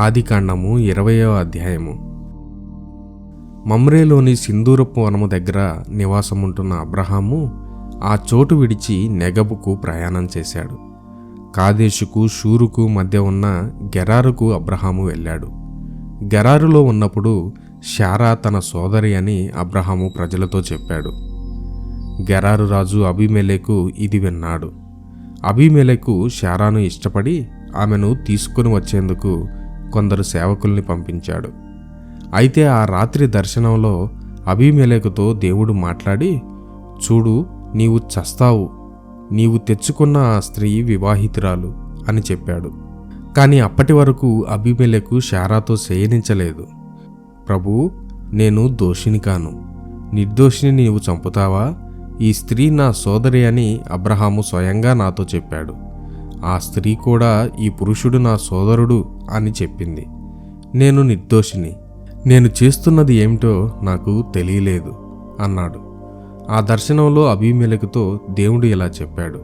ఆదికాండము 20వ అధ్యాయము. మమ్రేలోని సింధూరపు వనము దగ్గర నివాసముంటున్న అబ్రహాము ఆ చోటు విడిచి నెగబుకు ప్రయాణం చేశాడు. కాదేశుకు షూరుకు మధ్య ఉన్న గెరారుకు అబ్రహాము వెళ్ళాడు. గెరారులో ఉన్నప్పుడు శారా తన సోదరి అని అబ్రహాము ప్రజలతో చెప్పాడు. గెరారు రాజు అబీమెలెకు ఇది విన్నాడు. అబీమెలెకు శారాను ఇష్టపడి ఆమెను తీసుకుని వచ్చేందుకు కొందరు సేవకుల్ని పంపించాడు. అయితే ఆ రాత్రి దర్శనంలో అబీమెలెకుతో దేవుడు మాట్లాడి, చూడు, నీవు చస్తావు, నీవు తెచ్చుకున్న ఆ స్త్రీ వివాహితురాలు అని చెప్పాడు. కానీ అప్పటి వరకు అబీమెలెకు శారాతో శయనించలేదు. ప్రభూ, నేను దోషిని కాను, నిర్దోషిని నీవు చంపుతావా? ఈ స్త్రీ నా సోదరి అని అబ్రహాము స్వయంగా నాతో చెప్పాడు. ఆ స్త్రీ కూడా ఈ పురుషుడు నా సోదరుడు అని చెప్పింది. నేను నిర్దోషిని, నేను చేస్తున్నది ఏమిటో నాకు తెలియలేదు అన్నాడు. ఆ దర్శనంలో అబీమెలెకుతో దేవుడు ఇలా చెప్పాడు,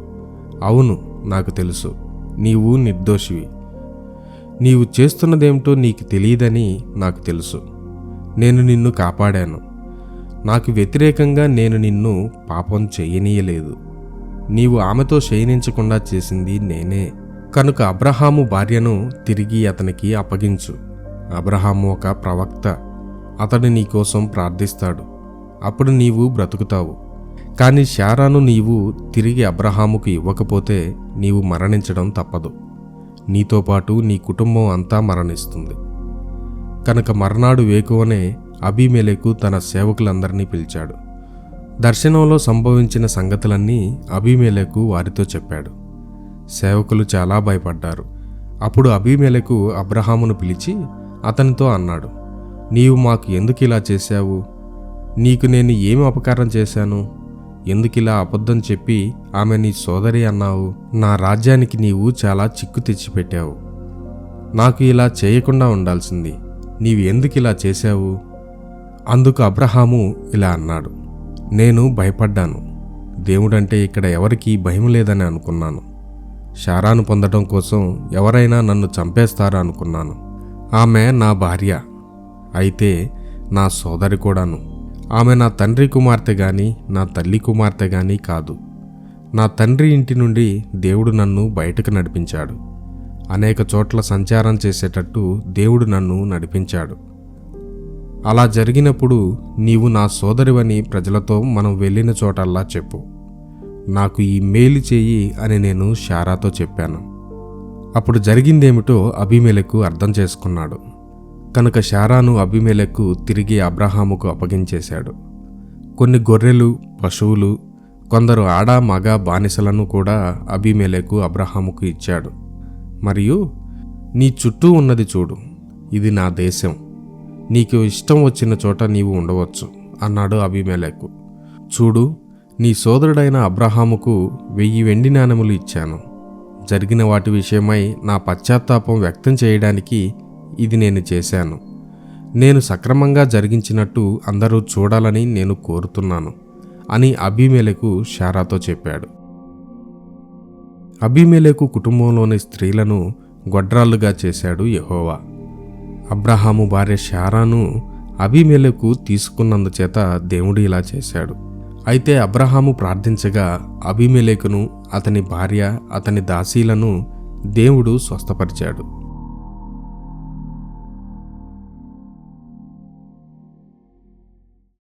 అవును, నాకు తెలుసు, నీవు నిర్దోషివి. నీవు చేస్తున్నదేమిటో నీకు తెలియదని నాకు తెలుసు. నేను నిన్ను కాపాడాను. నాకు వ్యతిరేకంగా నేను నిన్ను పాపం చేయనీయలేదు. నీవు ఆమెతో శయనించకుండా చేసింది నేనే. కనుక అబ్రహాము భార్యను తిరిగి అతనికి అప్పగించు. అబ్రహాము ఒక ప్రవక్త, అతడు నీకోసం ప్రార్థిస్తాడు. అప్పుడు నీవు బ్రతుకుతావు. కానీ శారాను నీవు తిరిగి అబ్రహాముకు ఇవ్వకపోతే నీవు మరణించడం తప్పదు. నీతో పాటు నీ కుటుంబం అంతా మరణిస్తుంది. కనుక మర్నాడు వేకువనే అబీమెలెకు తన సేవకులందరినీ పిలిచాడు. దర్శనంలో సంభవించిన సంగతులన్నీ అబీమెలెకు వారితో చెప్పాడు. సేవకులు చాలా భయపడ్డారు. అప్పుడు అబీమెలెకు అబ్రహామును పిలిచి అతనితో అన్నాడు, నీవు మాకు ఎందుకు ఇలా చేశావు? నీకు నేను ఏమి అపకారం చేశాను? ఎందుకిలా అబద్ధం చెప్పి ఆమె నీ సోదరి అన్నావు? నా రాజ్యానికి నీవు చాలా చిక్కు తెచ్చిపెట్టావు. నాకు ఇలా చేయకుండా ఉండాల్సింది. నీవు ఎందుకిలా చేశావు? అందుకు అబ్రహాము ఇలా అన్నాడు, నేను భయపడ్డాను. దేవుడంటే ఇక్కడ ఎవరికీ భయం లేదని అనుకున్నాను. శారాను పొందడం కోసం ఎవరైనా నన్ను చంపేస్తారా అనుకున్నాను. ఆమె నా భార్య, అయితే నా సోదరి కూడాను. ఆమె నా తండ్రి కుమార్తె గాని నా తల్లి కుమార్తె గాని కాదు. నా తండ్రి ఇంటి నుండి దేవుడు నన్ను బయటకు నడిపించాడు. అనేక చోట్ల సంచారం చేసేటట్టు దేవుడు నన్ను నడిపించాడు. అలా జరిగినప్పుడు నీవు నా సోదరివని ప్రజలతో మనం వెళ్ళిన చోటల్లా చెప్పు. నాకు ఈ మేలు చేయి అని నేను శారాతో చెప్పాను. అప్పుడు జరిగిందేమిటో అబీమెలెకు అర్థం చేసుకున్నాడు. కనుక శారాను అబీమెలెకు తిరిగి అబ్రహాముకు అప్పగించేశాడు. కొన్ని గొర్రెలు, పశువులు, కొందరు ఆడ మగ బానిసలను కూడా అబీమెలెకు అబ్రహాముకు ఇచ్చాడు. మరియు నీ చుట్టూ ఉన్నది చూడు, ఇది నా దేశం. నీకు ఇష్టం వచ్చిన చోట నీవు ఉండవచ్చు అన్నాడు అబీమెలెకు. చూడు, నీ సోదరుడైన అబ్రహాముకు 1000 వెండి నాణెములు ఇచ్చాను. జరిగిన వాటి విషయమై నా పశ్చాత్తాపం వ్యక్తం చేయడానికి ఇది నేను చేశాను. నేను సక్రమంగా జరిగించినట్టు అందరూ చూడాలని నేను కోరుతున్నాను అని అబీమెలెకు శారాతో చెప్పాడు. అబీమెలెకు కుటుంబంలోని స్త్రీలను గొడ్రాళ్ళుగా చేశాడు యెహోవా. అబ్రహాము భార్య శారాను అబీమెలెకు తీసుకున్నందుచేత దేవుడు ఇలా చేశాడు. అయితే అబ్రహాము ప్రార్థించగా అబీమెలెకును, అతని భార్య, అతని దాసీలను దేవుడు స్వస్థపరిచాడు.